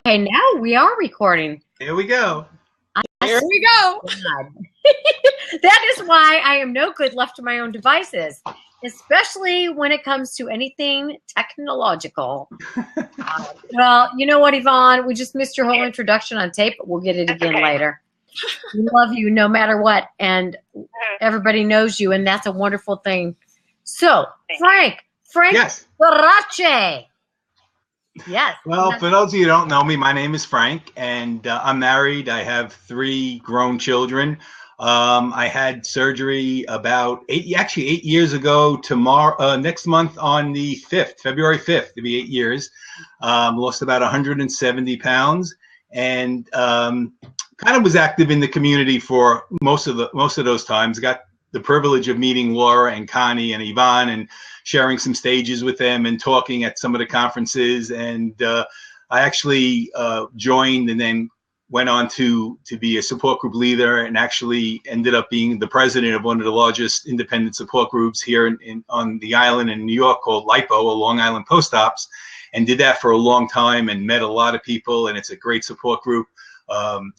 Okay, now we are recording. Here we go. Here we go. That is why I am no good left to my own devices, especially when it comes to anything technological. Well, you know what, Yvonne? We just missed your whole introduction on tape, but we'll get it again later. We love you no matter what, and everybody knows you, and that's a wonderful thing. So, Frank Yes. Surace. Yes. Well, for those of you who don't know me, my name is Frank, and I'm married. I have 3 grown children. I had surgery about 8 years ago. Next month on the 5th, February 5th, to be 8 years. Lost about 170 pounds, and kind of was active in the community for most of those times. Got the privilege of meeting Laura and Connie and Yvonne and sharing some stages with them and talking at some of the conferences. And I actually joined and then went on to be a support group leader, and actually ended up being the president of one of the largest independent support groups here on the island in New York called LIPO, or Long Island Post Ops, and did that for a long time and met a lot of people. And it's a great support group.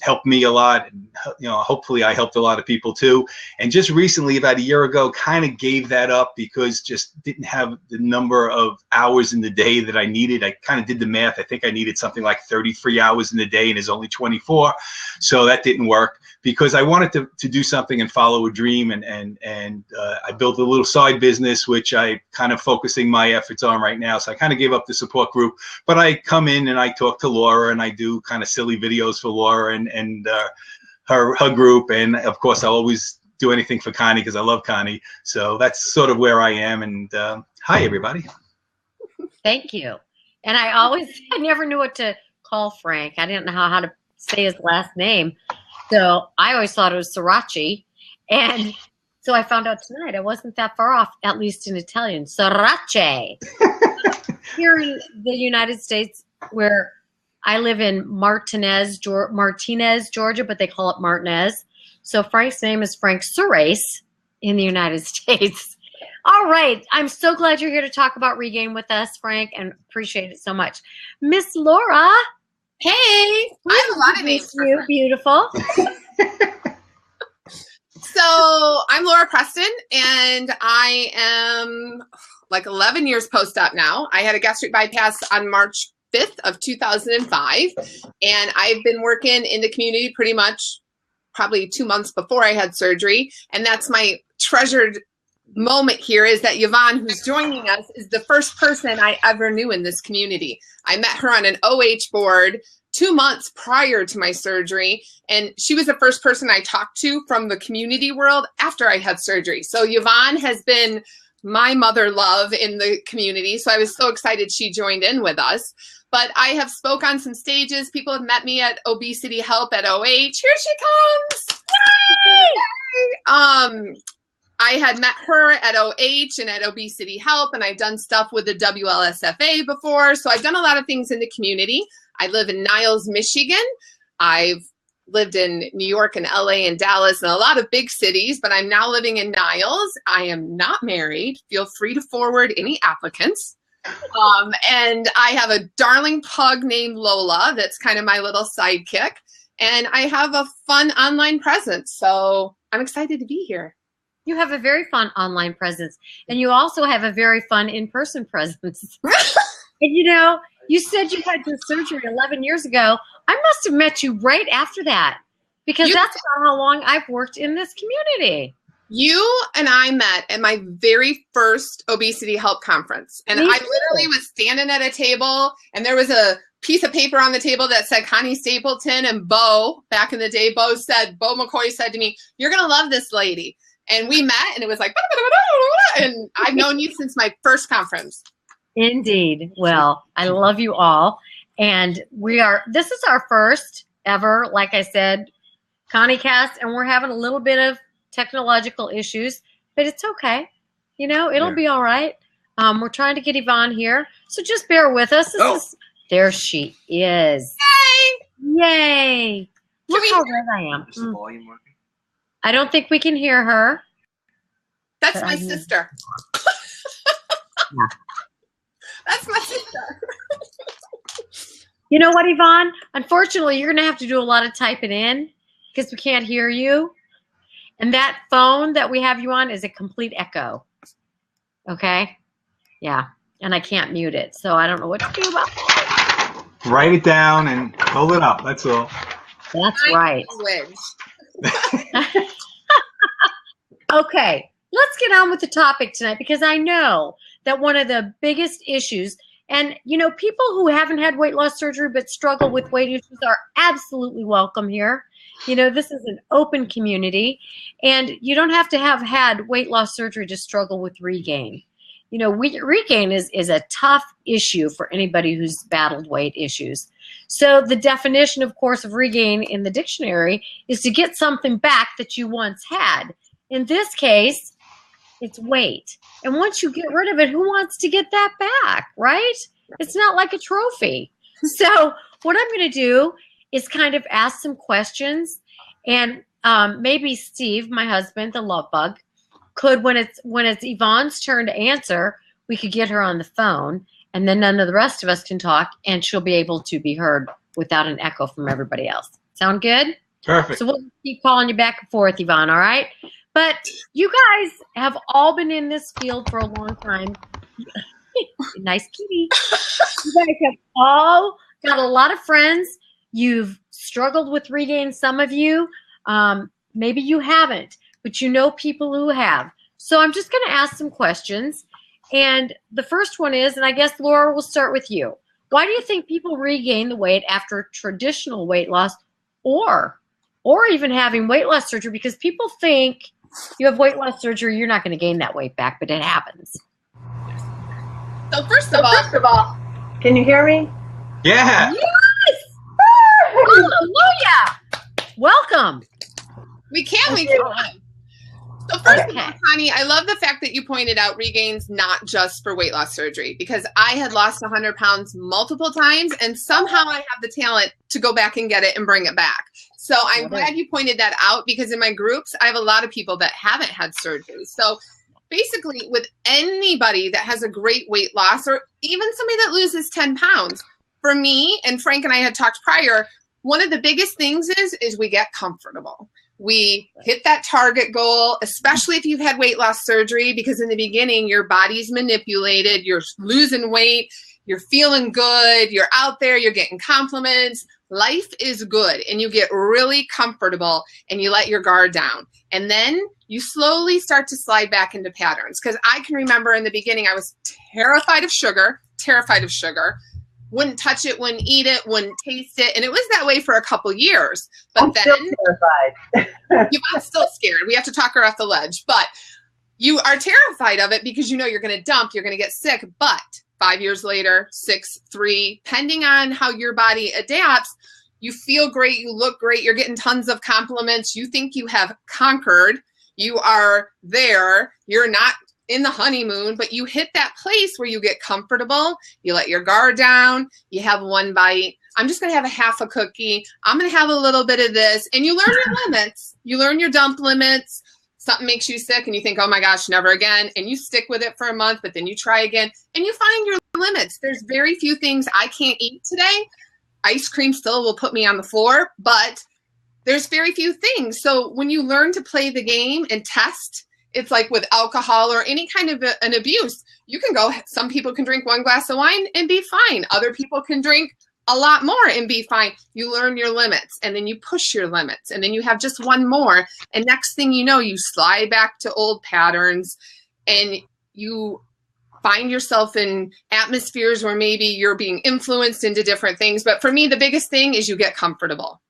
Helped me a lot, and hopefully I helped a lot of people too. And just recently, about a year ago, kind of gave that up because just didn't have the number of hours in the day that I needed. I kind of did the math. I think I needed something like 33 hours in the day, and there's only 24, so that didn't work, because I wanted to do something and follow a dream. And I built a little side business, which I kind of focusing my efforts on right now. So I kind of gave up the support group, but I come in and I talk to Laura, and I do kind of silly videos for Laura and her group. And of course, I'll always do anything for Connie because I love Connie. So that's sort of where I am. And hi, everybody. Thank you. And I never knew what to call Frank. I didn't know how to say his last name. So I always thought it was Surace. And so I found out tonight I wasn't that far off, at least in Italian. Surace. Here in the United States, where I live in Martinez, Georgia, but they call it Martinez. So Frank's name is Frank Surace in the United States. All right. I'm so glad you're here to talk about Regain with us, Frank, and appreciate it so much. Miss Laura. Hey, I have a lot of names for you. Beautiful. So I'm Laura Preston, and I am like 11 years post-op now. I had a gastric bypass on March 5th of 2005, and I've been working in the community pretty much probably 2 months before I had surgery. And that's my treasured moment here, is that Yvonne, who's joining us, is the first person I ever knew in this community. I met her on an OH board 2 months prior to my surgery, and she was the first person I talked to from the community world after I had surgery. So Yvonne has been my mother love in the community, so I was so excited she joined in with us. But I have spoke on some stages. People have met me at Obesity Help at OH. Here she comes. Yay! I had met her at OH and at Obesity Help, and I've done stuff with the WLSFA before. So I've done a lot of things in the community. I live in Niles, Michigan. I've lived in New York and LA and Dallas and a lot of big cities, but I'm now living in Niles. I am not married. Feel free to forward any applicants. And I have a darling pug named Lola that's kind of my little sidekick. And I have a fun online presence. So I'm excited to be here. You have a very fun online presence. And you also have a very fun in-person presence. And you said you had your surgery 11 years ago. I must have met you right after that, because that's about how long I've worked in this community. You and I met at my very first Obesity Help conference. And I literally was standing at a table, and there was a piece of paper on the table that said Connie Stapleton, and Bo, back in the day, Bo McCoy said to me, "You're going to love this lady." And we met, and it was like, and I've known you since my first conference. Indeed. Well, I love you all. And this is our first ever, like I said, ConnieCast, and we're having a little bit of technological issues, but it's okay. It'll be all right. We're trying to get Yvonne here, so just bear with us. There she is. Yay. Look how red I am. Is the volume working? I don't think we can hear her. That's my sister. That's my sister. You know what, Yvonne? Unfortunately, you're going to have to do a lot of typing in because we can't hear you. And that phone that we have you on is a complete echo. Okay? Yeah. And I can't mute it. So I don't know what to do about that. Write it down and hold it up. That's all. That's right. Okay. Let's get on with the topic tonight because I know that one of the biggest issues, and you know, people who haven't had weight loss surgery but struggle with weight issues are absolutely welcome here. You know, this is an open community, and you don't have to have had weight loss surgery to struggle with regain. You know, regain is a tough issue for anybody who's battled weight issues. So the definition, of course, of regain in the dictionary is to get something back that you once had. In this case, it's weight. And once you get rid of it, who wants to get that back, right? It's not like a trophy. So what I'm going to do is kind of ask some questions. And maybe Steve, my husband, the love bug, could, when it's Yvonne's turn to answer, we could get her on the phone, and then none of the rest of us can talk, and she'll be able to be heard without an echo from everybody else. Sound good? Perfect. So we'll keep calling you back and forth, Yvonne, all right? But you guys have all been in this field for a long time. Nice kitty. You guys have all got a lot of friends. You've struggled with regain, some of you. Maybe you haven't, but you know people who have. So I'm just going to ask some questions. And the first one is, and I guess Laura will start with you. Why do you think people regain the weight after traditional weight loss or even having weight loss surgery? Because people think you have weight loss surgery, you're not going to gain that weight back, but it happens. So first of all, can you hear me? Yeah. Yes! Hallelujah! Welcome. We can. So first of all, Connie, I love the fact that you pointed out regain's not just for weight loss surgery, because I had lost 100 pounds multiple times, and somehow I have the talent to go back and get it and bring it back. So I'm glad you pointed that out, because in my groups, I have a lot of people that haven't had surgery. So basically, with anybody that has a great weight loss, or even somebody that loses 10 pounds, for me, and Frank and I had talked prior, one of the biggest things is we get comfortable. We hit that target goal, especially if you've had weight loss surgery, because in the beginning, your body's manipulated, you're losing weight, you're feeling good, you're out there, you're getting compliments. Life is good, and you get really comfortable, and you let your guard down. And then you slowly start to slide back into patterns. Because I can remember in the beginning, I was terrified of sugar. Wouldn't touch it, wouldn't eat it, wouldn't taste it. And it was that way for a couple years. But I'm still terrified. I'm still scared. We have to talk her off the ledge. But you are terrified of it because you know you're going to dump, you're going to get sick. But 5 years later, 6, 3, depending on how your body adapts, you feel great, you look great, you're getting tons of compliments. You think you have conquered. You are there. You're not in the honeymoon, but you hit that place where you get comfortable, you let your guard down, you have one bite. I'm just going to have a half a cookie. I'm going to have a little bit of this. And you learn your limits. You learn your dump limits. Something makes you sick and you think, oh my gosh, never again. And you stick with it for a month, but then you try again and you find your limits. There's very few things I can't eat today. Ice cream still will put me on the floor, but there's very few things. So when you learn to play the game and test, it's like with alcohol or any kind of an abuse. You can go, some people can drink 1 glass of wine and be fine. Other people can drink a lot more and be fine. You learn your limits, and then you push your limits, and then you have just one more. And next thing you know, you slide back to old patterns, and you find yourself in atmospheres where maybe you're being influenced into different things. But for me, the biggest thing is you get comfortable.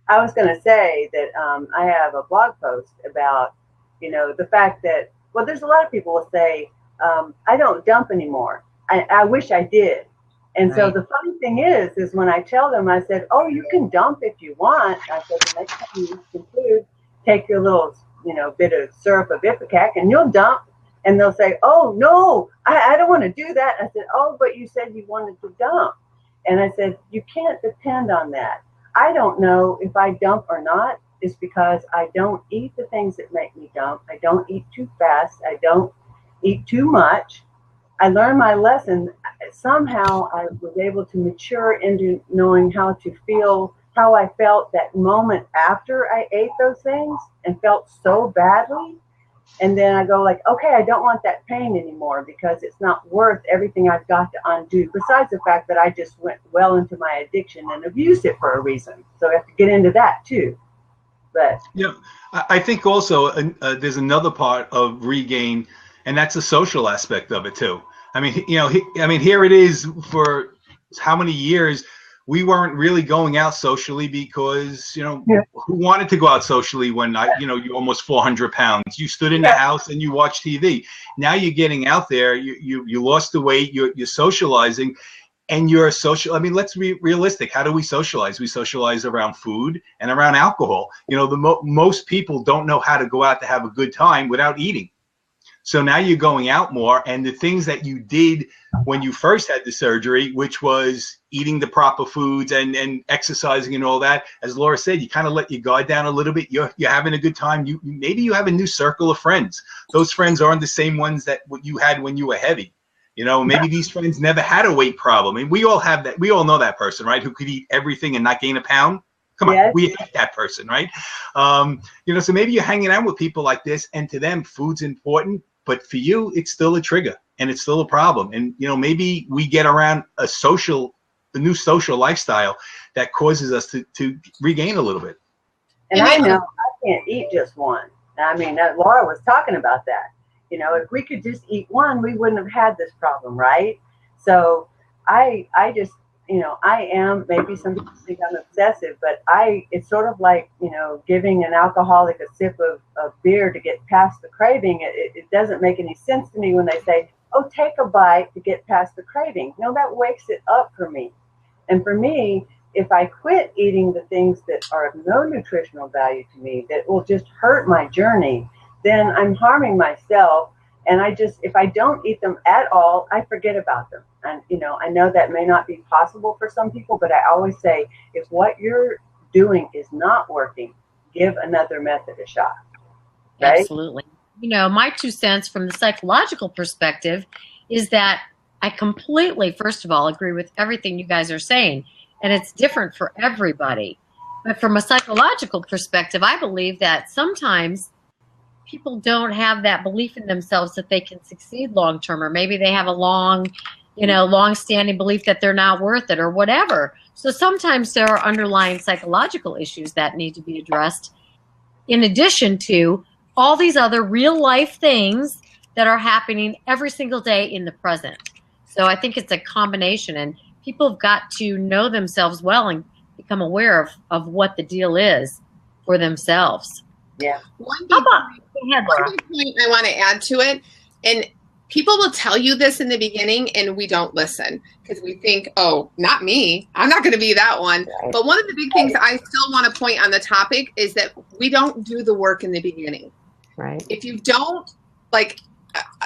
I was going to say that I have a blog post about, you know, the fact that, well, there's a lot of people will say, I don't dump anymore. I wish I did. And so the funny thing is when I tell them, I said, oh, you can dump if you want. I said, the next time you eat some food, take your little, you know, bit of syrup of Ipecac and you'll dump. And they'll say, oh, no, I don't want to do that. I said, oh, but you said you wanted to dump. And I said, you can't depend on that. I don't know if I dump or not. Is because I don't eat the things that make me dump. I don't eat too fast. I don't eat too much. I learned my lesson. Somehow I was able to mature into knowing how to feel, how I felt that moment after I ate those things and felt so badly. And then I go like, okay, I don't want that pain anymore because it's not worth everything I've got to undo. Besides the fact that I just went well into my addiction and abused it for a reason. So I have to get into that too. But yeah, I think also there's another part of regain, and that's the social aspect of it too. I mean, here it is for how many years we weren't really going out socially because, who wanted to go out socially when you're almost 400 pounds. You stood in the house and you watched TV. Now you're getting out there. You lost the weight. You're socializing, and you're social. I mean, let's be realistic. How do we socialize? We socialize around food and around alcohol. Most people don't know how to go out to have a good time without eating. So now you're going out more, and the things that you did when you first had the surgery, which was eating the proper foods and exercising and all that, as Laura said, you kind of let your guard down a little bit. You're having a good time. Maybe you have a new circle of friends. Those friends aren't the same ones that you had when you were heavy. Maybe these friends never had a weight problem. I mean, we all have that. We all know that person, right? Who could eat everything and not gain a pound. Come on, we hate that person, right? So maybe you're hanging out with people like this, and to them, food's important. But for you, it's still a trigger and it's still a problem. And, maybe we get around a new social lifestyle that causes us to regain a little bit. And I know I can't eat just one. I mean, Laura was talking about that. If we could just eat one, we wouldn't have had this problem, right? So I just, I am, maybe some people think I'm obsessive, but it's sort of like, giving an alcoholic a sip of beer to get past the craving. It doesn't make any sense to me when they say, oh, take a bite to get past the craving. No, that wakes it up for me. And for me, if I quit eating the things that are of no nutritional value to me, that will just hurt my journey, then I'm harming myself. And if I don't eat them at all, I forget about them. And, I know that may not be possible for some people, but I always say, if what you're doing is not working, give another method a shot. Right? Absolutely. My 2 cents from the psychological perspective is that I completely, first of all, agree with everything you guys are saying. And it's different for everybody. But from a psychological perspective, I believe that sometimes people don't have that belief in themselves that they can succeed long term, or maybe they have a long-standing belief that they're not worth it or whatever. So sometimes there are underlying psychological issues that need to be addressed, in addition to all these other real life things that are happening every single day in the present. So I think it's a combination, and people have got to know themselves well and become aware of what the deal is for themselves. Yeah. One big point I want to add to it, and people will tell you this in the beginning and we don't listen because we think, oh, not me. I'm not going to be that one. Right. But one of the big things I still want to point on the topic is that we don't do the work in the beginning. Right. If you don't,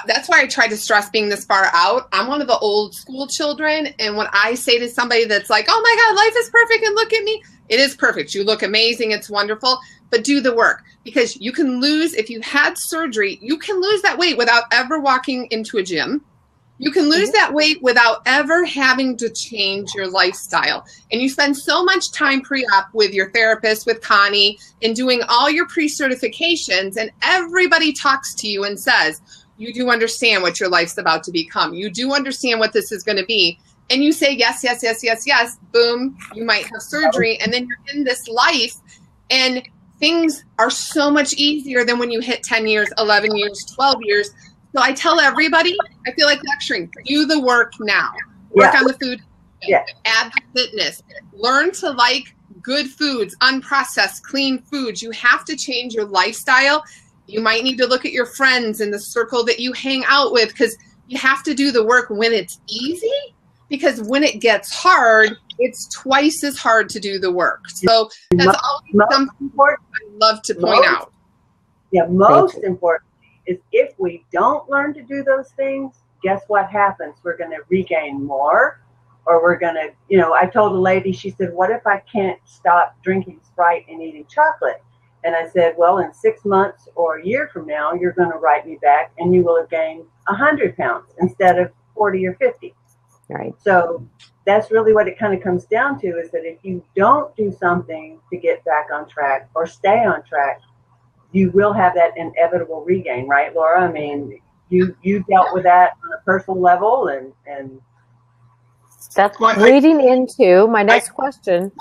that's why I try to stress being this far out. I'm one of the old school children. And when I say to somebody that's like, oh my God, life is perfect and look at me, it is perfect. You look amazing. It's wonderful. But do the work, because you can lose, if you had surgery, you can lose that weight without ever walking into a gym. You can lose that weight without ever having to change your lifestyle. And you spend so much time pre-op with your therapist, with Connie, and doing all your pre-certifications, and everybody talks to you and says, you do understand what your life's about to become. You do understand what this is going to be. And you say, yes, yes, yes, yes, yes. Boom, you might have surgery. And then you're in this life, and things are so much easier than when you hit 10 years, 11 years, 12 years. So I tell everybody, I feel like lecturing, do the work now. Work on the food, add the fitness, learn to like good foods, unprocessed, clean foods. You have to change your lifestyle. You might need to look at your friends in the circle that you hang out with, because you have to do the work when it's easy, because when it gets hard, it's twice as hard to do the work. So that's always something important I love to point out. Yeah, most important is if we don't learn to do those things, guess what happens? We're going to regain more, or we're going to, I told a lady, she said, what if I can't stop drinking Sprite and eating chocolate? And I said, well, in 6 months or a year from now, you're going to write me back and you will have gained 100 pounds instead of 40 or 50. Right. So that's really what it kind of comes down to, is that if you don't do something to get back on track or stay on track, you will have that inevitable regain, right, Laura? I mean, you dealt with that on a personal level, and that's leading into my next question.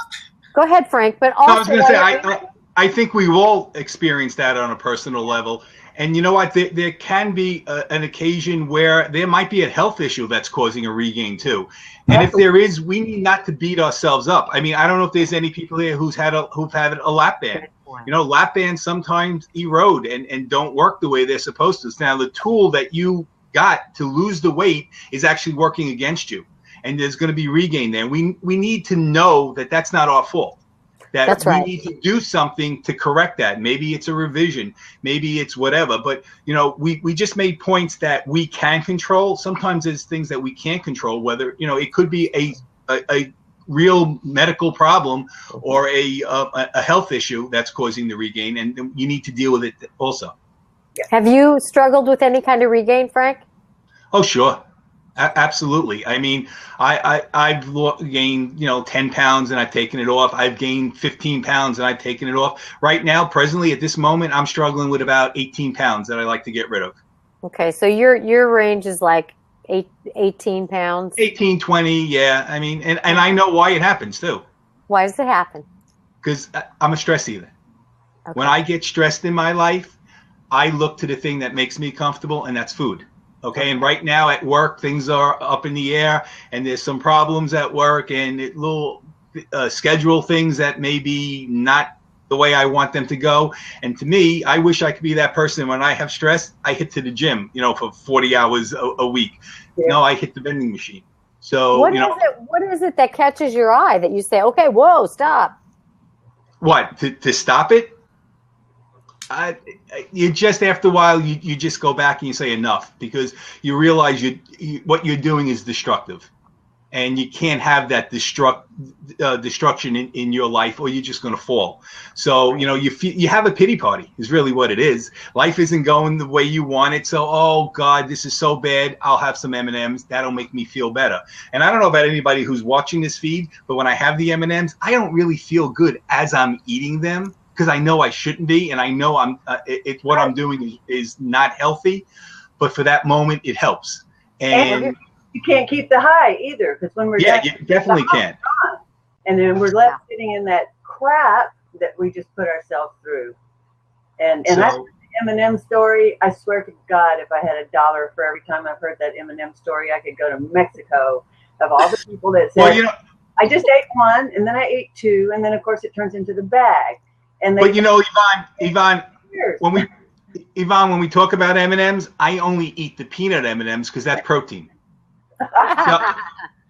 Go ahead, Frank. But also, I was going to say, I think we all experience that on a personal level. And you know what? There can be an occasion where there might be a health issue that's causing a regain too. And if there is, we need not to beat ourselves up. I mean, I don't know if there's any people here who've had a lap band. You know, lap bands sometimes erode and don't work the way they're supposed to. Now, the tool that you got to lose the weight is actually working against you, and there's going to be regain there. We need to know that that's not our fault. That's right. We need to do something to correct that. Maybe it's a revision, maybe it's whatever. But you know, we just made points that we can control. Sometimes there's things that we can't control. Whether, you know, it could be a real medical problem or a health issue that's causing the regain, and you need to deal with it also. Have you struggled with any kind of regain, Frank? Oh, sure. Absolutely. I mean, I've gained, 10 pounds and I've taken it off. I've gained 15 pounds and I've taken it off. Right now, presently, at this moment, I'm struggling with about 18 pounds that I like to get rid of. Okay. So your range is like 18 pounds? 18, 20. Yeah. I mean, and I know why it happens too. Why does it happen? Because I'm a stress eater. Okay. When I get stressed in my life, I look to the thing that makes me comfortable, and that's food. Okay, and right now at work, things are up in the air, and there's some problems at work, and little schedule things that may be not the way I want them to go. And to me, I wish I could be that person. When I have stress, I hit to the gym, for 40 hours a week. Yeah. No, I hit the vending machine. So what is it that catches your eye that you say, okay, whoa, stop? What, to stop it? You just, after a while, you just go back and you say enough, because you realize what you're doing is destructive, and you can't have that destruction in your life, or you're just going to fall. So you have a pity party is really what it is. Life isn't going the way you want it, so oh God, this is so bad. I'll have some M&Ms. That'll make me feel better. And I don't know about anybody who's watching this feed, but when I have the M&Ms, I don't really feel good as I'm eating them, because I know I shouldn't be, and I know what I'm doing is not healthy, but for that moment it helps. And you can't keep the high either, because when we're you definitely can't. And then we're left sitting in that crap that we just put ourselves through. And that's the M&M story. I swear to God, if I had $1 for every time I've heard that M&M story, I could go to Mexico. Of all the people that said, I just ate one, and then I ate two, and then of course it turns into the bag. But Yvonne, when we talk about M&Ms, I only eat the peanut M&Ms because that's protein. So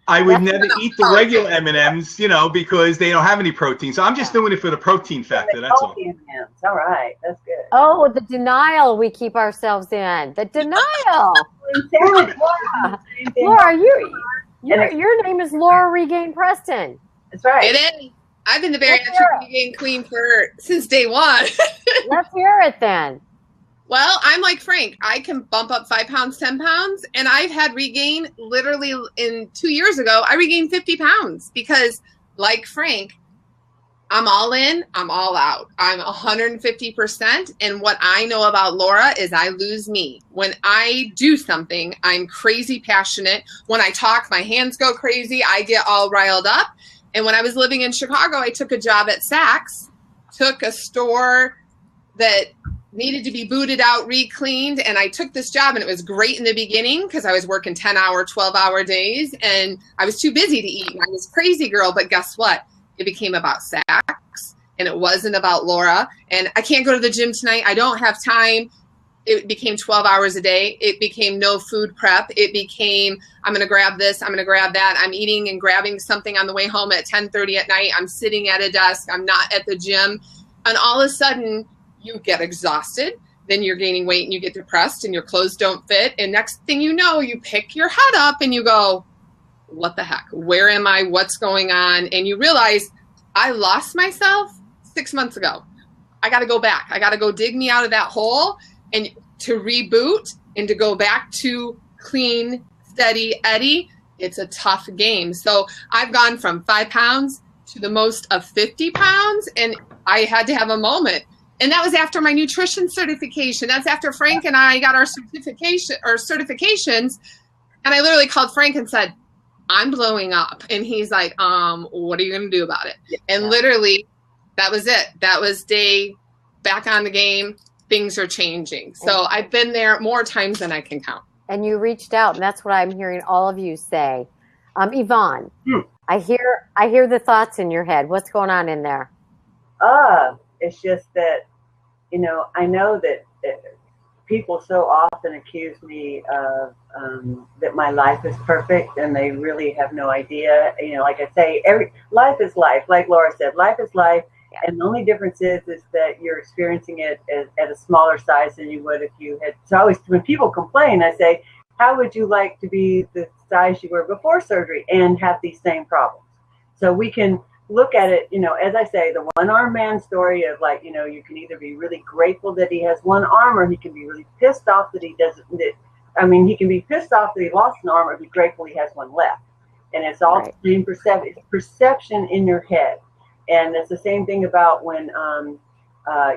I would never eat the regular M&Ms, because they don't have any protein. So I'm just doing it for the protein factor. That's all. M&Ms. All right, that's good. Oh, the denial we keep ourselves in. The denial. Laura, your name is Laura Regain Preston. That's right. It is. I've been the bariatric regain queen since day one. Let's hear it then. Well, I'm like Frank. I can bump up 5 pounds, 10 pounds, and I've had regain literally in 2 years ago. I regained 50 pounds because, like Frank, I'm all in, I'm all out. I'm 150%. And what I know about Laura is I lose me. When I do something, I'm crazy passionate. When I talk, my hands go crazy. I get all riled up. And when I was living in Chicago, I took a job at Saks, took a store that needed to be booted out, re-cleaned, and I took this job, and it was great in the beginning because I was working 10-hour, 12-hour days, and I was too busy to eat. I was a crazy girl, but guess what? It became about Saks, and it wasn't about Laura, and I can't go to the gym tonight. I don't have time. It became 12 hours a day. It became no food prep. It became, I'm going to grab this, I'm going to grab that. I'm eating and grabbing something on the way home at 10:30 at night. I'm sitting at a desk. I'm not at the gym. And all of a sudden, you get exhausted. Then you're gaining weight and you get depressed and your clothes don't fit. And next thing you know, you pick your head up and you go, what the heck? Where am I? What's going on? And you realize I lost myself 6 months ago. I got to go back. I got to go dig me out of that hole and to reboot and to go back to clean, steady Eddie, it's a tough game. So I've gone from 5 pounds to the most of 50 pounds, and I had to have a moment. And that was after my nutrition certification. That's after Frank and I got our certifications. And I literally called Frank and said, I'm blowing up. And he's like, what are you going to do about it? Yeah. And literally, that was it. That was day back on the game. Things are changing. So I've been there more times than I can count. And you reached out, and that's what I'm hearing all of you say. Yvonne, I hear the thoughts in your head. What's going on in there? It's just that, I know that people so often accuse me of that my life is perfect, and they really have no idea. Like I say, life is life. Like Laura said, life is life. And the only difference is that you're experiencing it at a smaller size than you would if you had. So always, when people complain, I say, how would you like to be the size you were before surgery and have these same problems? So we can look at it, as I say, the one-arm man story of like, you can either be really grateful that he has one arm, or he can be really pissed off that he doesn't. He can be pissed off that he lost an arm, or be grateful he has one left. And it's all the same perception. It's perception in your head. And it's the same thing about when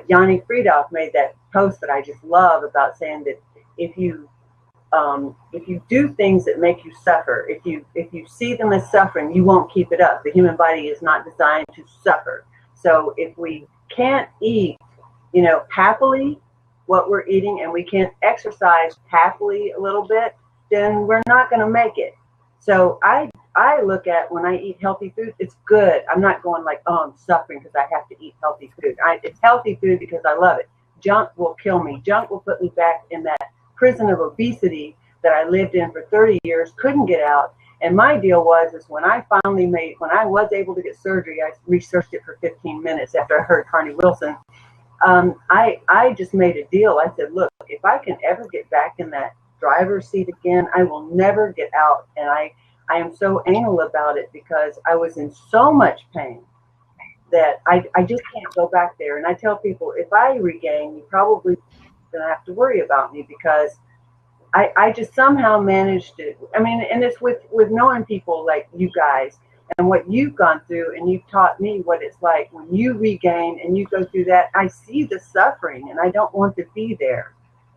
Yanni Friedhoff made that post that I just love about saying that if you do things that make you suffer, if you see them as suffering, you won't keep it up. The human body is not designed to suffer. So if we can't eat, happily what we're eating, and we can't exercise happily a little bit, then we're not going to make it. So I look at when I eat healthy food, it's good. I'm not going like, I'm suffering because I have to eat healthy food. It's healthy food because I love it. Junk will kill me. Junk will put me back in that prison of obesity that I lived in for 30 years, couldn't get out. And my deal was when I was able to get surgery, I researched it for 15 minutes after I heard Carnie Wilson. I just made a deal. I said, look, if I can ever get back in that driver's seat again, I will never get out. And I am so anal about it because I was in so much pain that I just can't go back there. And I tell people, if I regain, you probably going to have to worry about me, because I just somehow managed to, and it's with knowing people like you guys and what you've gone through, and you've taught me what it's like when you regain and you go through that. I see the suffering and I don't want to be there.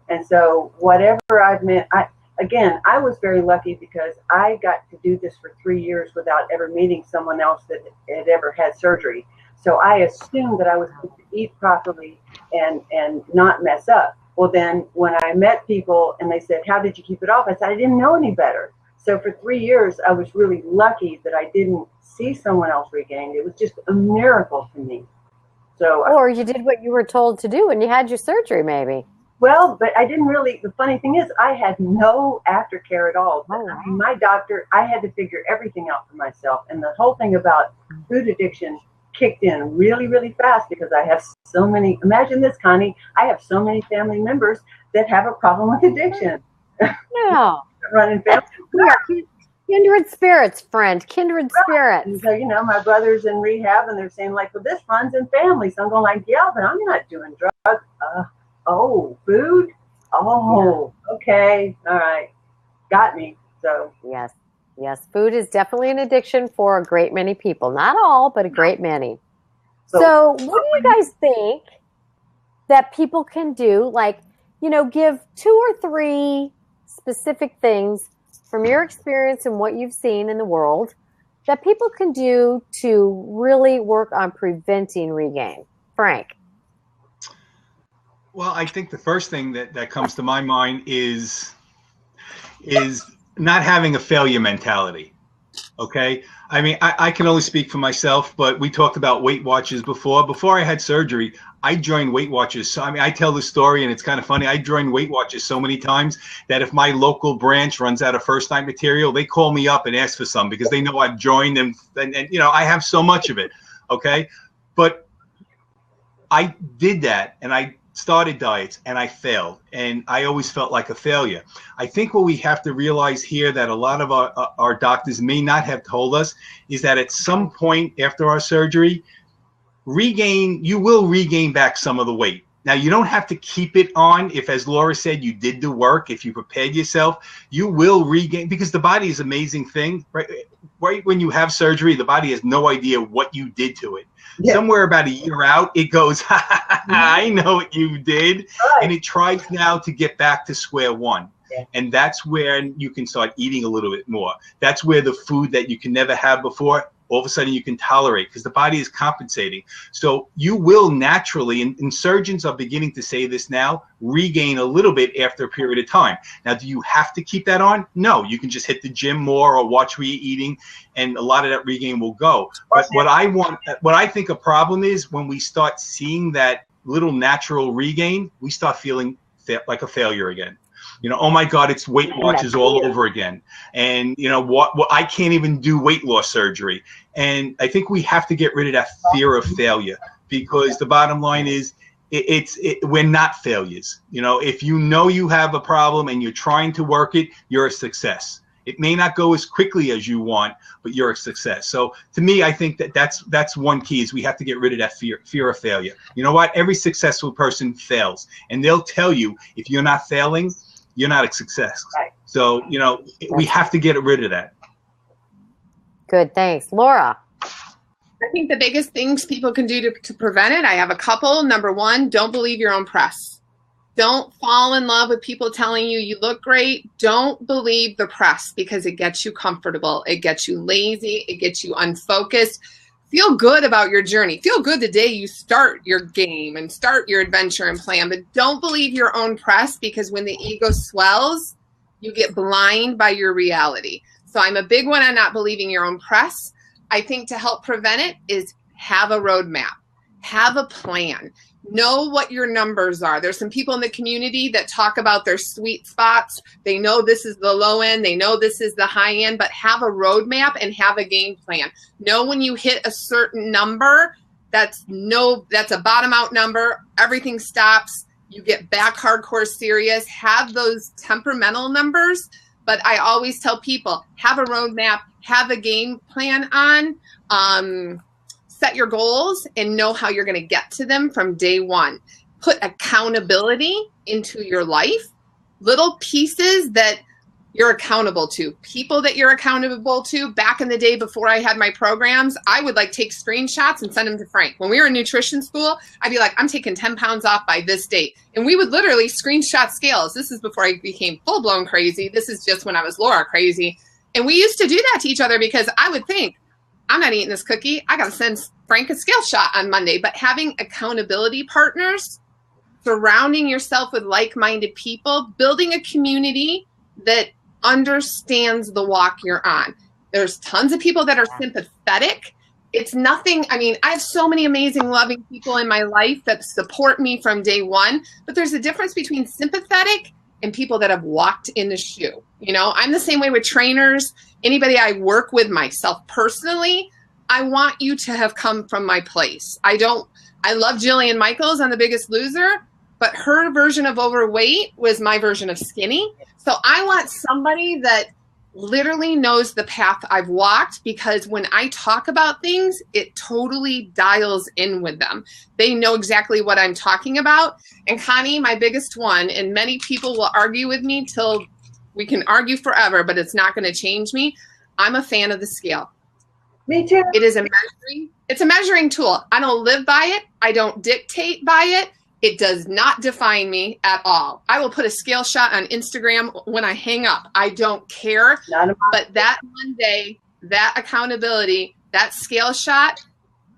And so whatever I've meant, I was very lucky because I got to do this for 3 years without ever meeting someone else that had ever had surgery. So I assumed that I was going to eat properly and not mess up. Well, then when I met people and they said, how did you keep it off? I said, I didn't know any better. So for 3 years, I was really lucky that I didn't see someone else regain. It was just a miracle to me. Or you did what you were told to do and you had your surgery maybe. Well, but I didn't really, the funny thing is I had no aftercare at all. My doctor, I had to figure everything out for myself. And the whole thing about food addiction kicked in really, really fast because I have so many, imagine this, Connie, I have so many family members that have a problem with addiction. Yeah. Running family. We are kindred spirits, friend, kindred spirits. And so, my brother's in rehab and they're saying like, well, this runs in families. So I'm going like, yeah, but I'm not doing drugs. Food? Oh, okay. All right. Got me. So. Yes. Food is definitely an addiction for a great many people. Not all, but a great many. So what do you guys think that people can do? Like, give 2 or 3 specific things from your experience and what you've seen in the world that people can do to really work on preventing regain. Frank. Well, I think the first thing that comes to my mind is not having a failure mentality. Okay. I can only speak for myself, but we talked about Weight Watchers before. Before I had surgery, I joined Weight Watchers. So, I tell this story and it's kind of funny. I joined Weight Watchers so many times that if my local branch runs out of first night material, they call me up and ask for some because they know I've joined and I have so much of it. Okay. But I did that and I started diets and I failed and I always felt like a failure. I think what we have to realize here that a lot of our doctors may not have told us is that at some point after our surgery, you will regain back some of the weight. Now, you don't have to keep it on. If, as Laura said, you did the work, if you prepared yourself, you will regain, because the body is an amazing thing, right? Right when you have surgery, the body has no idea what you did to it. Yeah. Somewhere about a year out, it goes, I know what you did. Right. And it tries now to get back to square one. Yeah. And that's where you can start eating a little bit more. That's where the food that you can never have before, all of a sudden you can tolerate, because the body is compensating. So you will naturally, and surgeons are beginning to say this now, regain a little bit after a period of time. Now, do you have to keep that on? No, you can just hit the gym more or watch what you're eating, and a lot of that regain will go. But what I think a problem is when we start seeing that little natural regain, we start feeling like a failure again. You know, oh my God, it's Weight Watchers all over again. And you know what, I can't even do weight loss surgery. And I think we have to get rid of that fear of failure, because the bottom line is we're not failures. You know, if you know you have a problem and you're trying to work it, you're a success. It may not go as quickly as you want, but you're a success. So to me, I think that's one key, is we have to get rid of that fear of failure. You know what? Every successful person fails, and they'll tell you if you're not failing, you're not a success. Right. So, you know, we have to get rid of that. Good, thanks. Laura? I think the biggest things people can do to prevent it, I have a couple. Number one, don't believe your own press. Don't fall in love with people telling you you look great. Don't believe the press, because it gets you comfortable. It gets you lazy. It gets you unfocused. Feel good about your journey. Feel good the day you start your game and start your adventure and plan, but don't believe your own press, because when the ego swells, you get blind by your reality. So I'm a big one on not believing your own press. I think to help prevent it is have a roadmap, have a plan. Know what your numbers are. There's some people in the community that talk about their sweet spots. They know this is the low end. They know this is the high end, but have a roadmap and have a game plan. Know when you hit a certain number, that's a bottom out number. Everything stops. You get back hardcore serious. Have those temperamental numbers. But I always tell people, have a roadmap, have a game plan on. Set your goals and know how you're going to get to them from day one. Put accountability into your life, little pieces that you're accountable to, people that you're accountable to. Back in the day before I had my programs, I would take screenshots and send them to Frank. When we were in nutrition school, I'd be like, I'm taking 10 pounds off by this date. And we would literally screenshot scales. This is before I became full-blown crazy. This is just when I was Laura crazy. And we used to do that to each other, because I would think, I'm not eating this cookie. I got to send Frank a scale shot on Monday. But having accountability partners, surrounding yourself with like-minded people, building a community that understands the walk you're on. There's tons of people that are sympathetic. It's nothing. I mean, I have so many amazing, loving people in my life that support me from day one. But there's a difference between sympathetic and people that have walked in the shoe. You know, I'm the same way with trainers. Anybody I work with, myself personally, I want you to have come from my place. I love Jillian Michaels on The Biggest Loser, but her version of overweight was my version of skinny. So I want somebody that literally knows the path I've walked, because when I talk about things, it totally dials in with them. They know exactly what I'm talking about. And Connie, my biggest one, and many people will argue with me till we can argue forever, but it's not going to change me. I'm a fan of the scale. Me too. It's a measuring tool. I don't live by it. I don't dictate by it. It does not define me at all. I will put a scale shot on Instagram when I hang up. I don't care. But that one day, that accountability, that scale shot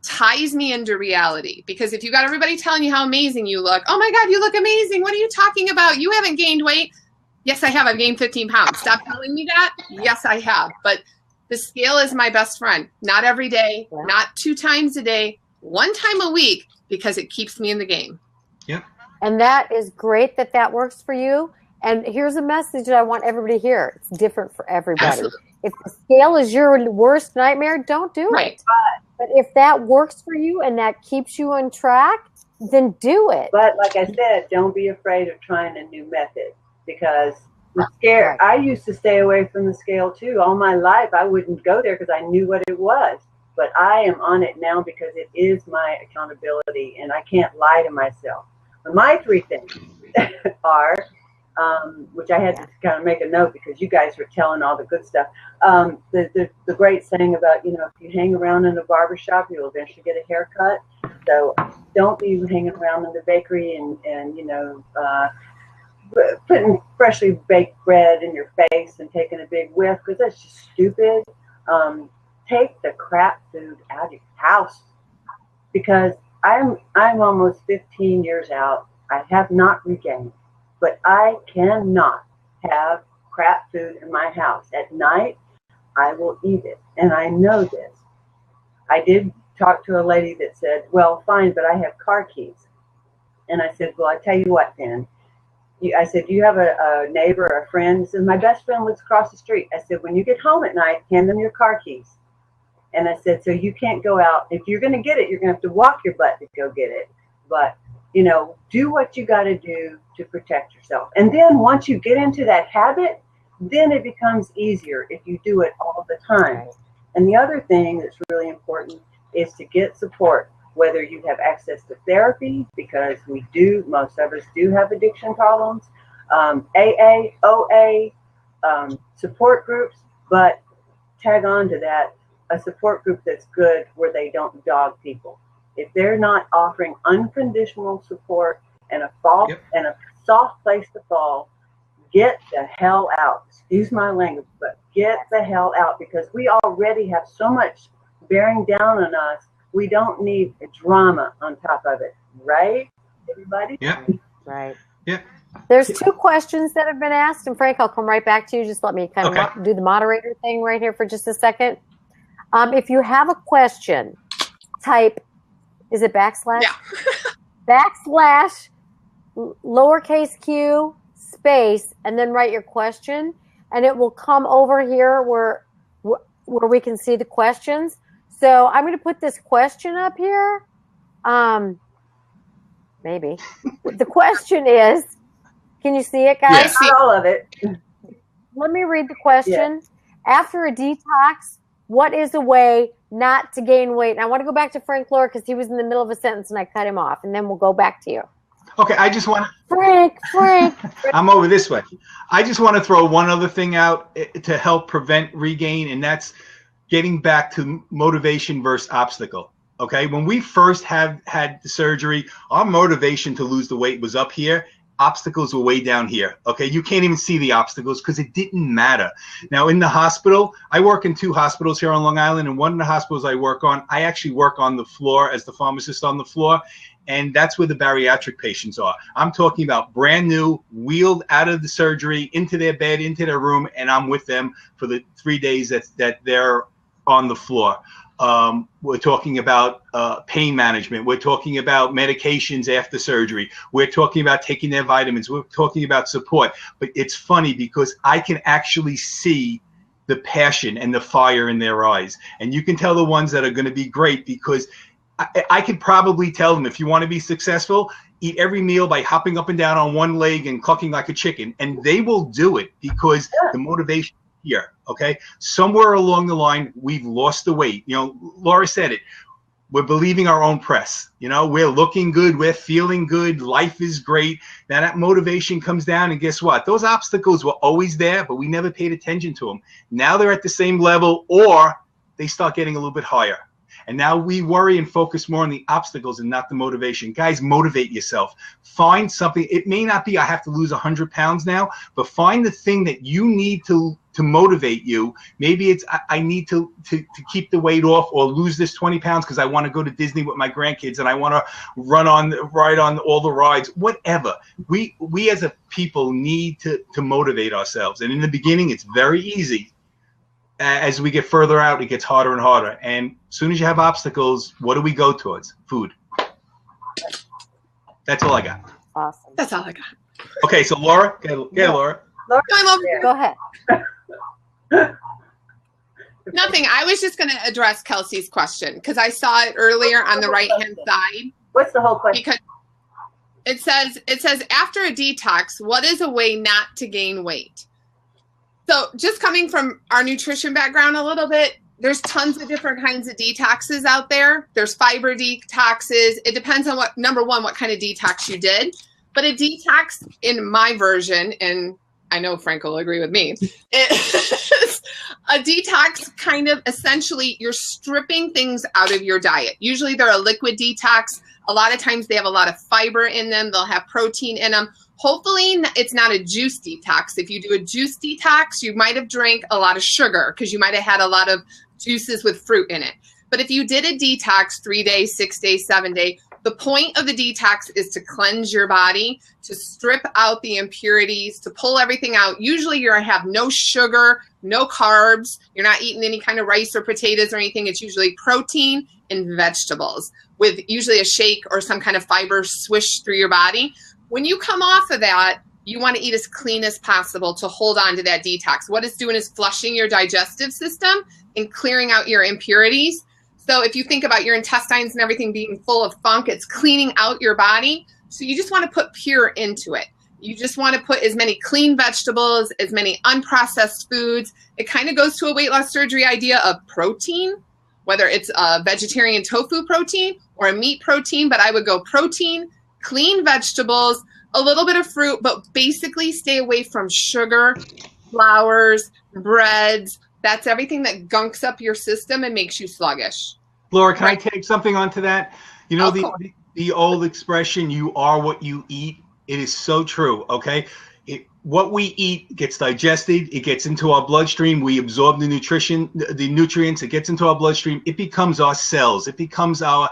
ties me into reality. Because if you got everybody telling you how amazing you look, oh my God, you look amazing. What are you talking about? You haven't gained weight. Yes, I have. I've gained 15 pounds. Stop telling me that. Yes, I have. But the scale is my best friend. Not every day, not 2 times a day, 1 time a week, because it keeps me in the game. Yeah. And that is great that works for you. And here's a message that I want everybody to hear. It's different for everybody. Absolutely. If the scale is your worst nightmare, don't do it. But if that works for you and that keeps you on track, then do it. But like I said, don't be afraid of trying a new method, because the scare, I used to stay away from the scale too. All my life, I wouldn't go there because I knew what it was. But I am on it now because it is my accountability, and I can't lie to myself. My 3 things are, which I had to kind of make a note because you guys were telling all the good stuff. The great saying about, if you hang around in a barbershop, you'll eventually get a haircut. So don't be hanging around in the bakery and putting freshly baked bread in your face and taking a big whiff, because that's just stupid. Take the crap food out of your house, because I'm almost 15 years out. I have not regained, but I cannot have crap food in my house. At night, I will eat it, and I know this. I did talk to a lady that said, well, fine, but I have car keys. And I said, well, I tell you what, then. I said, do you have a neighbor or a friend? He said, my best friend lives across the street. I said, when you get home at night, hand them your car keys. And I said, so you can't go out. If you're going to get it, you're going to have to walk your butt to go get it. But, do what you got to do to protect yourself. And then once you get into that habit, then it becomes easier if you do it all the time. And the other thing that's really important is to get support, whether you have access to therapy, because most of us do have addiction problems, AA, OA, support groups, but tag on to that, a support group that's good where they don't dog people. If they're not offering unconditional support and a soft place to fall, get the hell out. Excuse my language, but get the hell out, because we already have so much bearing down on us. We don't need drama on top of it, right, everybody? Yeah. Right. Yeah. There's 2 questions that have been asked, and Frank, I'll come right back to you. Just let me kind of do the moderator thing right here for just a second. If you have a question, type, is it backslash? Yeah. / lowercase q space, and then write your question, and it will come over here where we can see the questions. So I'm going to put this question up here. Maybe. The question is, can you see it, guys? I see all of it. Let me read the question. Yeah. After a detox, what is a way not to gain weight? And I want to go back to Frank Laura because he was in the middle of a sentence and I cut him off, and then we'll go back to you. Okay, I just want Frank. I'm over this way. I just want to throw one other thing out to help prevent regain, and that's getting back to motivation versus obstacle. Okay, when we first had the surgery, our motivation to lose the weight was up here. Obstacles were way down here. Okay, you can't even see the obstacles because it didn't matter. Now in the hospital, I work in 2 hospitals here on Long Island, and one of the hospitals I work on, I actually work on the floor as the pharmacist on the floor, and that's where the bariatric patients are. I'm talking about brand new, wheeled out of the surgery, into their bed, into their room, and I'm with them for the 3 days that they're on the floor. We're talking about pain management. We're talking about medications after surgery. We're talking about taking their vitamins. We're talking about support. But it's funny because I can actually see the passion and the fire in their eyes. And you can tell the ones that are going to be great, because I could probably tell them, if you want to be successful, eat every meal by hopping up and down on one leg and clucking like a chicken. And they will do it because the motivation here. Okay, somewhere along the line we've lost the weight. Laura said it, we're believing our own press. We're looking good, we're feeling good, life is great. Now that motivation comes down, and guess what, those obstacles were always there, but we never paid attention to them. Now they're at the same level, or they start getting a little bit higher. And now we worry and focus more on the obstacles and not the motivation. Guys, motivate yourself. Find something. It may not be I have to lose 100 pounds now, but find the thing that you need to motivate you. Maybe it's I need to keep the weight off, or lose this 20 pounds because I want to go to Disney with my grandkids and I want to ride on all the rides. Whatever. We as a people need to motivate ourselves. And in the beginning, it's very easy. As we get further out, it gets harder and harder. And as soon as you have obstacles, what do we go towards? Food. That's all I got. Awesome. That's all I got. Okay, so Laura, Laura. I'm over here. Go ahead. Nothing. I was just going to address Kelsey's question because I saw it earlier on the right-hand side. What's the whole question? Because it says after a detox, what is a way not to gain weight? So just coming from our nutrition background a little bit, there's tons of different kinds of detoxes out there. There's fiber detoxes. It depends on what, number one, what kind of detox you did. But a detox in my version, and I know Frank will agree with me, is a detox kind of essentially you're stripping things out of your diet. Usually they're a liquid detox. A lot of times they have a lot of fiber in them. They'll have protein in them. Hopefully it's not a juice detox. If you do a juice detox, you might have drank a lot of sugar because you might have had a lot of juices with fruit in it. But if you did a detox 3 days, 6 days, 7 days, the point of the detox is to cleanse your body, to strip out the impurities, to pull everything out. Usually you're going to have no sugar, no carbs. You're not eating any kind of rice or potatoes or anything. It's usually protein and vegetables with usually a shake or some kind of fiber swish through your body. When you come off of that, you want to eat as clean as possible to hold on to that detox. What it's doing is flushing your digestive system and clearing out your impurities. So if you think about your intestines and everything being full of funk, it's cleaning out your body. So you just want to put pure into it. You just want to put as many clean vegetables, as many unprocessed foods. It kind of goes to a weight loss surgery idea of protein, whether it's a vegetarian tofu protein or a meat protein, but I would go protein, clean vegetables, a little bit of fruit, but basically stay away from sugar, flours, breads. That's everything that gunks up your system and makes you sluggish. Laura, can I take something onto that? You know, the old expression, you are what you eat. It is so true, okay? What we eat gets digested. It gets into our bloodstream. We absorb the nutrients. It gets into our bloodstream. It becomes our cells. It becomes our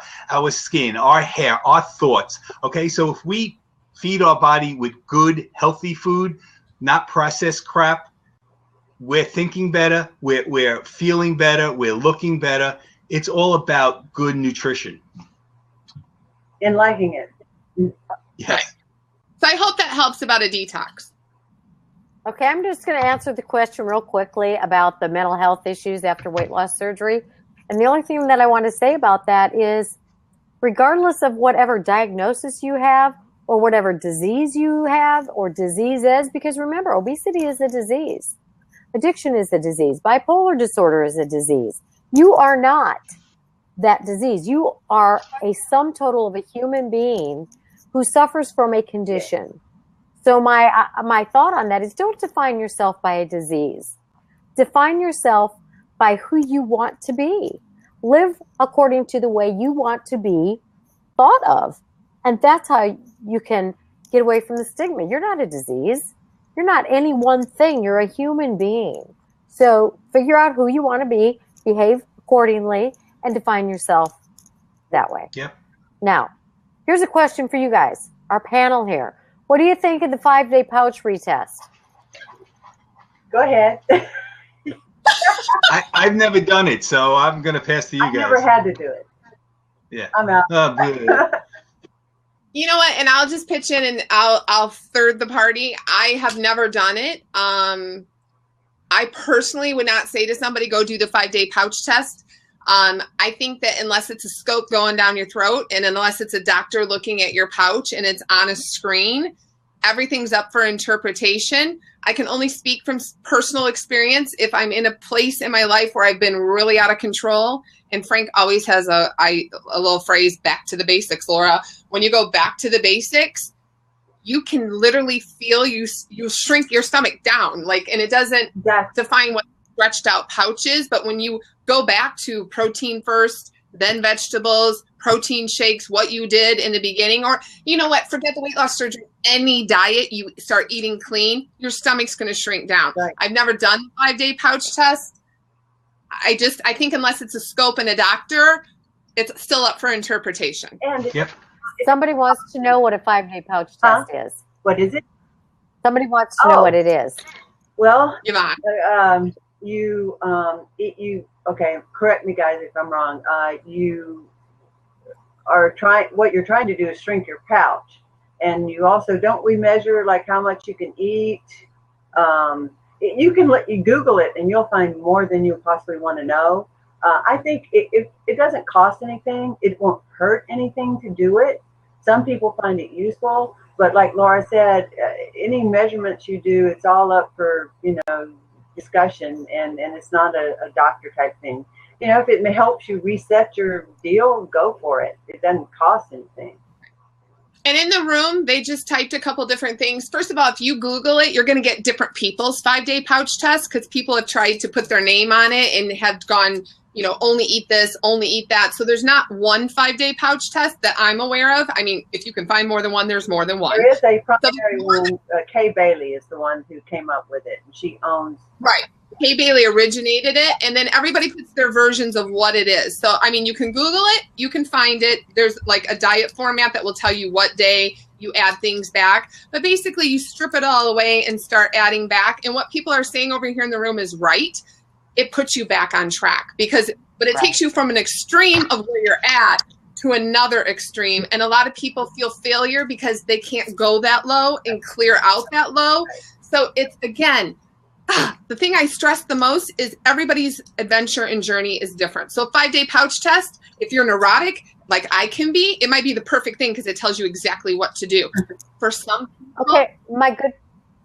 skin, our hair, our thoughts, okay? So if we feed our body with good, healthy food, not processed crap, we're thinking better, we're feeling better, we're looking better. It's all about good nutrition. And liking it. Yes. Right. So I hope that helps about a detox. Okay, I'm just going to answer the question real quickly about the mental health issues after weight loss surgery. And the only thing that I want to say about that is, regardless of whatever diagnosis you have or whatever disease you have or disease is, because remember, obesity is a disease. Addiction is a disease. Bipolar disorder is a disease. You are not that disease. You are a sum total of a human being who suffers from a condition. So my thought on that is, don't define yourself by a disease. Define yourself by who you want to be. Live according to the way you want to be thought of. And that's how you can get away from the stigma. You're not a disease. You're not any one thing. You're a human being. So figure out who you want to be, behave accordingly, and define yourself that way. Yep. Now, here's a question for you guys, our panel here. What do you think of the 5-day pouch retest? Go ahead. I've never done it, so I'm going to pass to you guys. I've never had to do it. Yeah. I'm out. Oh, good. You know what? And I'll just pitch in and I'll third the party. I have never done it. I personally would not say to somebody, go do the 5-day pouch test. I think that unless it's a scope going down your throat and unless it's a doctor looking at your pouch and it's on a screen, everything's up for interpretation. I can only speak from personal experience. If I'm in a place in my life where I've been really out of control, and Frank always has a little phrase, back to the basics, Laura. When you go back to the basics, you can literally feel you shrink your stomach down. And it doesn't define what stretched out pouch is, but when you go back to protein first, then vegetables, protein shakes, what you did in the beginning, or you know what, forget the weight loss surgery, any diet, you start eating clean, your stomach's going to shrink down. Right. I've never done the 5-day pouch test. I think unless it's a scope and a doctor, it's still up for interpretation. And yep. Somebody wants to know what a 5-day pouch test is. What is it? Somebody wants to know what it is. Well, Yvonne. Okay, correct me guys if I'm wrong. You are what you're trying to do is shrink your pouch. And you also, don't we measure how much you can eat? You Google it and you'll find more than you possibly want to know. I think it doesn't cost anything. It won't hurt anything to do it. Some people find it useful, but like Laura said, any measurements you do, it's all up for, discussion, and it's not a doctor type thing. you know, if it helps you reset your deal, go for it. It doesn't cost anything. And in the room, they just typed a couple different things. First of all, if you Google it, you're going to get different people's 5-day pouch test, because people have tried to put their name on it and have gone, you know, only eat this, only eat that. So there's not one 5-day pouch test that I'm aware of. I mean, if you can find more than one, there's more than one. There is a primary one. Kay Bailey is the one who came up with it, and she owns. Right. Kay Bailey originated it, and then everybody puts their versions of what it is. So, I mean, you can Google it, you can find it. There's like a diet format that will tell you what day you add things back. But basically, you strip it all away and start adding back. And what people are saying over here in the room is right. It puts you back on track, but it takes you from an extreme of where you're at to another extreme. And a lot of people feel failure because they can't go that low and clear out that low. So it's, again, the thing I stress the most is everybody's adventure and journey is different. So 5-day pouch test, if you're neurotic, like I can be, it might be the perfect thing because it tells you exactly what to do. For some people,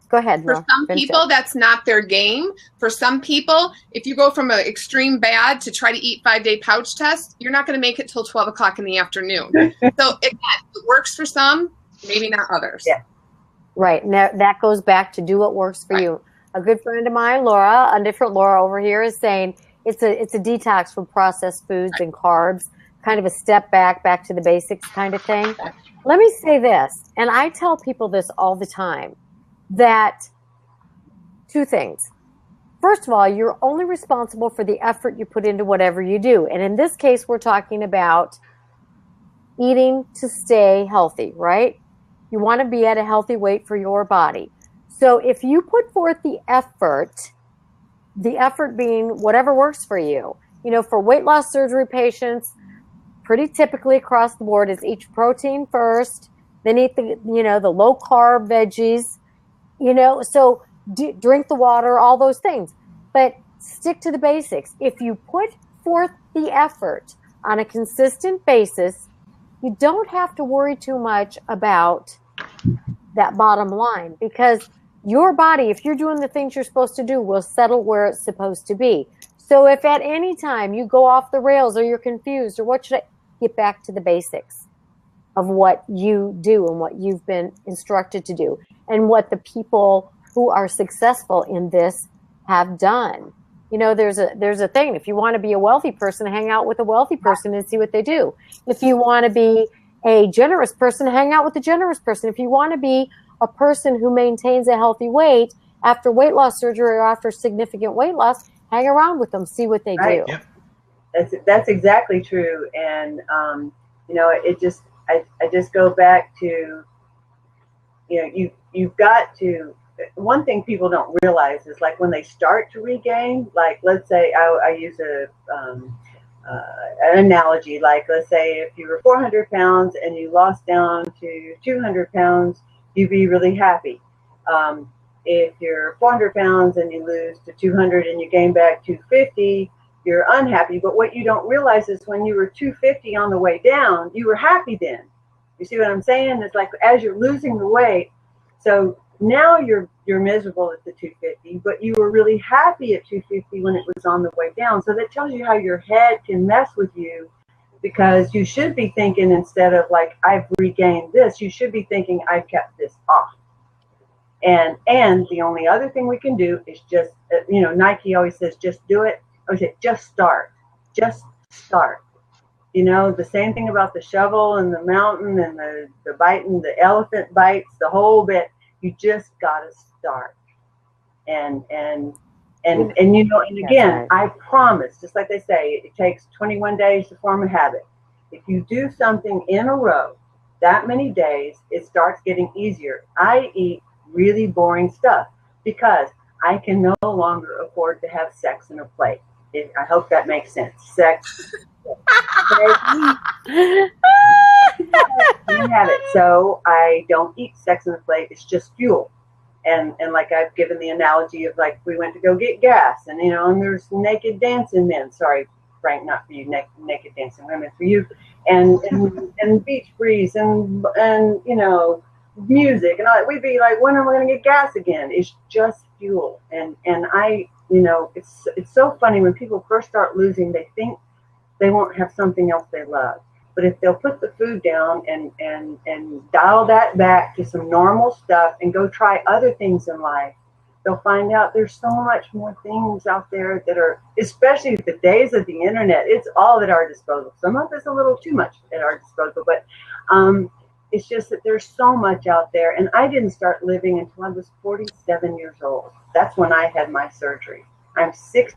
go ahead. For some people, that's not their game. For some people, if you go from an extreme bad to try to eat 5-day pouch test, you're not going to make it till 12 o'clock in the afternoon. So again, it works for some, maybe not others. Yeah. Right. Now that goes back to do what works for you. A good friend of mine, Laura, a different Laura over here, is saying it's a detox from processed foods and carbs, kind of a step back to the basics kind of thing. Let me say this, and I tell people this all the time, that two things. First of all, you're only responsible for the effort you put into whatever you do. And in this case, we're talking about eating to stay healthy, right? You want to be at a healthy weight for your body. So if you put forth the effort being whatever works for you, you know, for weight loss surgery patients, pretty typically across the board is eat protein first, then eat the low carb veggies, you know, so drink the water, all those things, but stick to the basics. If you put forth the effort on a consistent basis, you don't have to worry too much about that bottom line, because your body, if you're doing the things you're supposed to do, will settle where it's supposed to be. So if at any time you go off the rails or you're confused or what should I, get back to the basics of what you do and what you've been instructed to do and what the people who are successful in this have done. You know, there's a thing. If you want to be a wealthy person, hang out with a wealthy person and see what they do. If you want to be a generous person, hang out with a generous person. If you want to be a person who maintains a healthy weight after weight loss surgery or after significant weight loss, hang around with them, see what they do. Yep. That's exactly true. And, you know, I just go back to, you know, you've got to, one thing people don't realize is like when they start to regain, like let's say I use an analogy, like let's say if you were 400 pounds and you lost down to 200 pounds, you'd be really happy. If you're 400 pounds and you lose to 200 and you gain back 250, you're unhappy. But what you don't realize is when you were 250 on the way down, you were happy then. You see what I'm saying? It's like as you're losing the weight, so now you're miserable at the 250, but you were really happy at 250 when it was on the way down. So that tells you how your head can mess with you, because you should be thinking, instead of like, I've regained this, you should be thinking, I've kept this off. And the only other thing we can do is just, you know, Nike always says, just do it. Or say, just start. Just start. You know, the same thing about the shovel and the mountain and the biting, the elephant bites, the whole bit. You just got to start. And you know, and again, I promise, just like they say, it takes 21 days to form a habit. If you do something in a row that many days, it starts getting easier. I eat really boring stuff because I can no longer afford to have sex in a plate. I hope that makes sense. Sex. I have it. So I don't eat sex in a plate. It's just fuel. And like I've given the analogy of like we went to go get gas, and you know, and there's naked dancing men. Sorry, Frank, not for you. Naked dancing women for you. And beach breeze and you know, music and all that. We'd be like, when are we going to get gas again? It's just fuel. And you know, it's so funny when people first start losing, they think they won't have something else they love. But if they'll put the food down and dial that back to some normal stuff and go try other things in life, they'll find out there's so much more things out there that are, especially the days of the internet, it's all at our disposal. Some of it's a little too much at our disposal, but it's just that there's so much out there. And I didn't start living until I was 47 years old. That's when I had my surgery. I'm 60.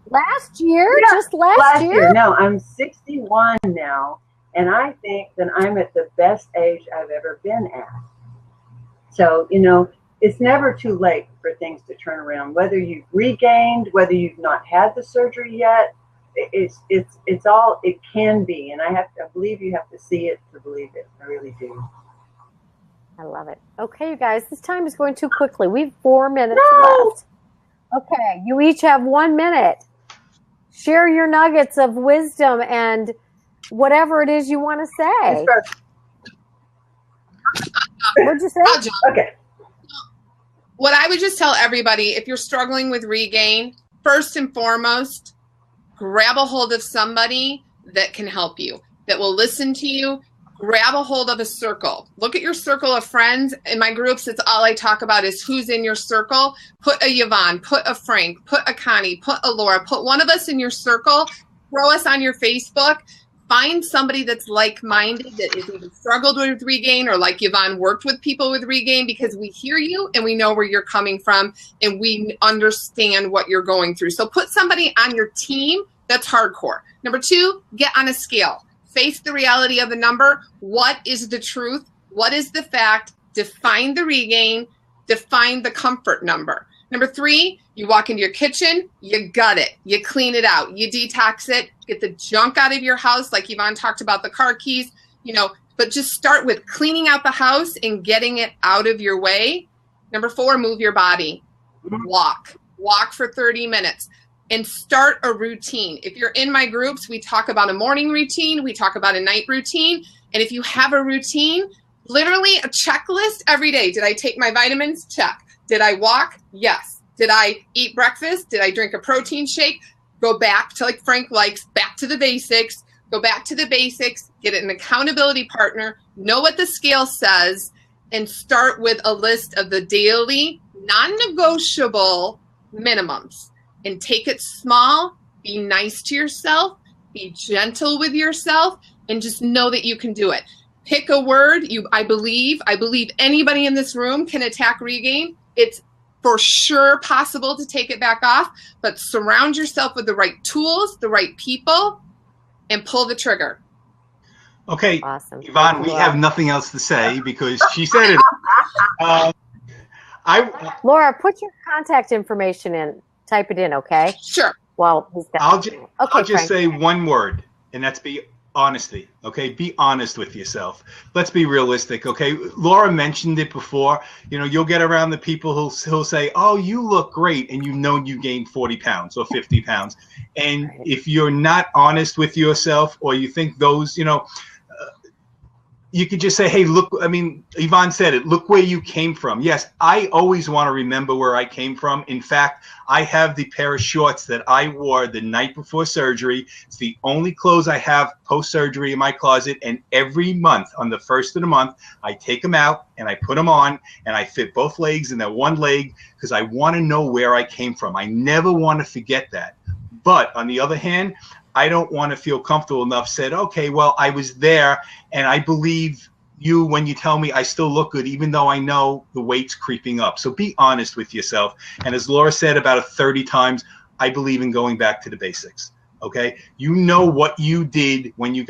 Last year? Yeah, just last year? No, I'm 61 now. And I think that I'm at the best age I've ever been at. So, you know, it's never too late for things to turn around. Whether you've regained, whether you've not had the surgery yet, it's all it can be. And I believe you have to see it to believe it. I really do. I love it. Okay, you guys, this time is going too quickly. We have 4 minutes left. Okay, you each have 1 minute. Share your nuggets of wisdom and whatever it is you want to say. What'd you say? Okay. What I would just tell everybody, if you're struggling with regain, first and foremost, grab a hold of somebody that can help you, that will listen to you. Grab a hold of a circle. Look at your circle of friends. In my groups, it's all I talk about is who's in your circle. Put a Yvonne, put a Frank, put a Connie, put a Laura, put one of us in your circle. Throw us on your Facebook. Find somebody that's like-minded, that has either struggled with regain or like Yvonne worked with people with regain, because we hear you and we know where you're coming from and we understand what you're going through. So put somebody on your team that's hardcore. Number 2, get on a scale. Face the reality of the number. What is the truth? What is the fact? Define the regain. Define the comfort number. Number 3, you walk into your kitchen, you gut it, you clean it out, you detox it, get the junk out of your house, like Yvonne talked about the car keys, you know, but just start with cleaning out the house and getting it out of your way. Number 4, move your body. Walk for 30 minutes. And start a routine. If you're in my groups, we talk about a morning routine, we talk about a night routine. And if you have a routine, literally a checklist every day. Did I take my vitamins? Check. Did I walk? Yes. Did I eat breakfast? Did I drink a protein shake? Go back to, like Frank likes, back to the basics. Go back to the basics, get an accountability partner, know what the scale says, and start with a list of the daily non-negotiable minimums. And take it small, be nice to yourself, be gentle with yourself, and just know that you can do it. Pick a word. I believe anybody in this room can attack regain. It's for sure possible to take it back off, but surround yourself with the right tools, the right people, and pull the trigger. Okay, awesome. Yvonne, we have nothing else to say because she said it. Laura, put your contact information in. Type it in, okay? Sure. Well, I'll just say one word, and that's be honesty, okay? Be honest with yourself. Let's be realistic, okay? Laura mentioned it before. You know, you'll get around the people who'll say, oh, you look great, and you know you gained 40 pounds or 50 pounds. And if you're not honest with yourself, or you think those, you know, you could just say, hey, look, I mean, Yvonne said it, look where you came from. Yes, I always want to remember where I came from. In fact, I have the pair of shorts that I wore the night before surgery. It's the only clothes I have post-surgery in my closet. And every month, on the first of the month, I take them out and I put them on and I fit both legs in that one leg because I want to know where I came from. I never want to forget that. But on the other hand, I don't want to feel comfortable enough said, okay, well, I was there and I believe you when you tell me I still look good, even though I know the weight's creeping up. So be honest with yourself. And as Laura said about 30 times, I believe in going back to the basics. Okay. You know what you did when you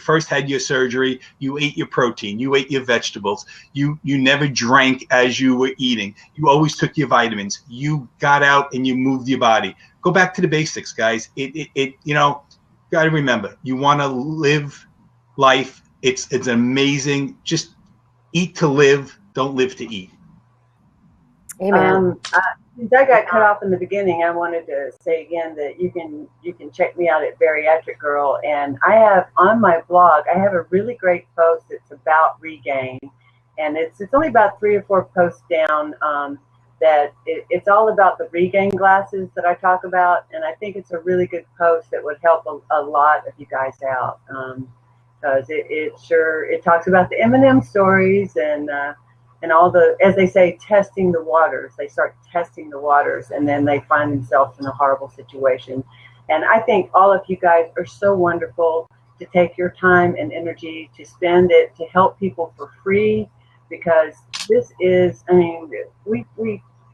first had your surgery. You ate your protein, you ate your vegetables. You never drank as you were eating. You always took your vitamins. You got out and you moved your body. Go back to the basics, guys. You know, got to remember, you want to live life. It's amazing. Just eat to live. Don't live to eat. Amen. Since I got cut off in the beginning, I wanted to say again that you can check me out at Bariatric Girl, and I have on my blog, I have a really great post that's about regain, and it's only about 3 or 4 posts down. that it's all about the regain glasses that I talk about, and I think it's a really good post that would help a lot of you guys out, because it talks about the M&M stories and all the, as they say, testing the waters. They start testing the waters, and then they find themselves in a horrible situation. And I think all of you guys are so wonderful to take your time and energy to spend it to help people for free, because this is, I mean,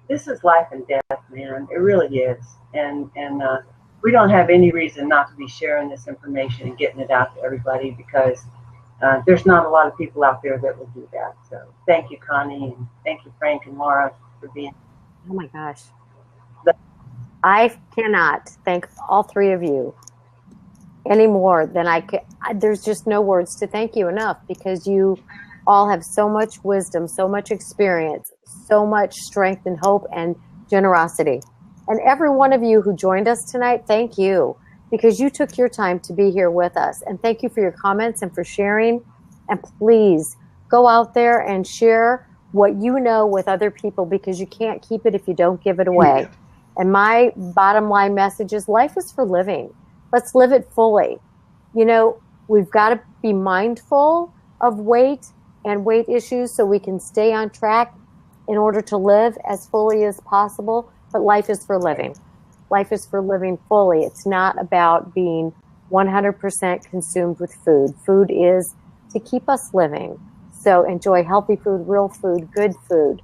this is life and death, man. It really is. And we don't have any reason not to be sharing this information and getting it out to everybody, because there's not a lot of people out there that will do that. So thank you, Connie, and thank you, Frank and Laura, for being. Oh my gosh. I cannot thank all three of you any more than I could. There's just no words to thank you enough, because you all have so much wisdom, so much experience, so much strength and hope and generosity. And every one of you who joined us tonight, thank you, because you took your time to be here with us. And thank you for your comments and for sharing. And please go out there and share what you know with other people, because you can't keep it if you don't give it away. And my bottom line message is life is for living. Let's live it fully. You know, we've got to be mindful of weight and weight issues so we can stay on track in order to live as fully as possible. But life is for living. Life is for living fully. It's not about being 100% consumed with food. Food is to keep us living. So enjoy healthy food, real food, good food.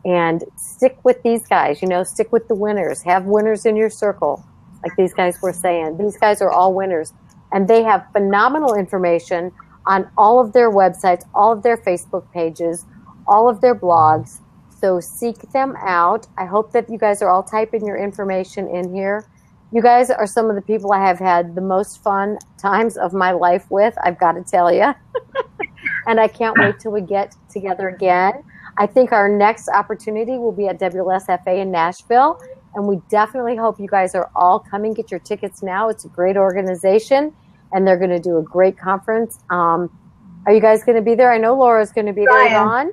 And stick with these guys, you know, stick with the winners. Have winners in your circle, like these guys were saying. These guys are all winners. And they have phenomenal information on all of their websites, all of their Facebook pages, all of their blogs. So seek them out. I hope that you guys are all typing your information in here. You guys are some of the people I have had the most fun times of my life with, I've got to tell you. And I can't wait till we get together again. I think our next opportunity will be at WLSFA in Nashville. And we definitely hope you guys are all coming. Get your tickets now. It's a great organization, and they're going to do a great conference. Are you guys going to be there? I know Laura's going to be there. Yvonne?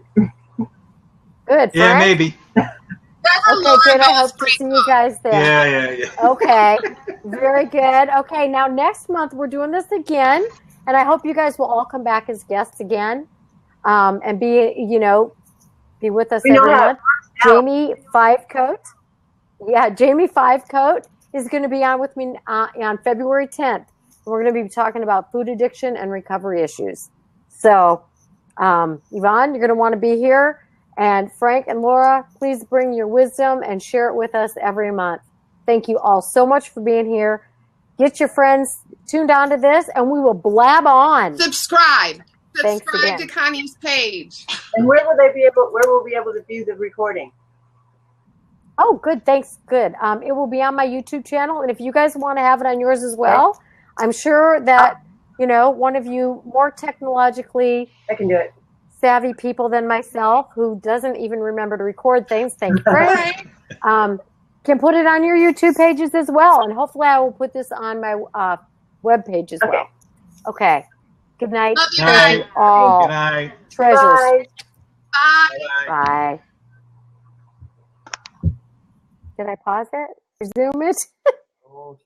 Good. Yeah, Frank? maybe. Okay, good. I hope to see you guys there. Yeah. Okay, very good. Okay, now next month we're doing this again, and I hope you guys will all come back as guests again, and be with us every month. Jamie Fivecoat. Yeah, Jamie Fivecoat is going to be on with me on February 10th. We're going to be talking about food addiction and recovery issues. So, Yvonne, you're going to want to be here. And Frank and Laura, please bring your wisdom and share it with us every month. Thank you all so much for being here. Get your friends tuned on to this, and we will blab on. Subscribe again. to Connie's page. And where will we be able to view the recording? Oh, good. Thanks. Good. It will be on my YouTube channel. And if you guys want to have it on yours as well, I'm sure that, one of you more technologically I can do it. savvy people than myself, who doesn't even remember to record things, thank you, Frank, can put it on your YouTube pages as well. And hopefully I will put this on my web page as well. Okay. Good night. Love you Thank guys. you all. Good night. Treasures. Bye. Bye. Bye. Did I pause it? Resume it? Okay.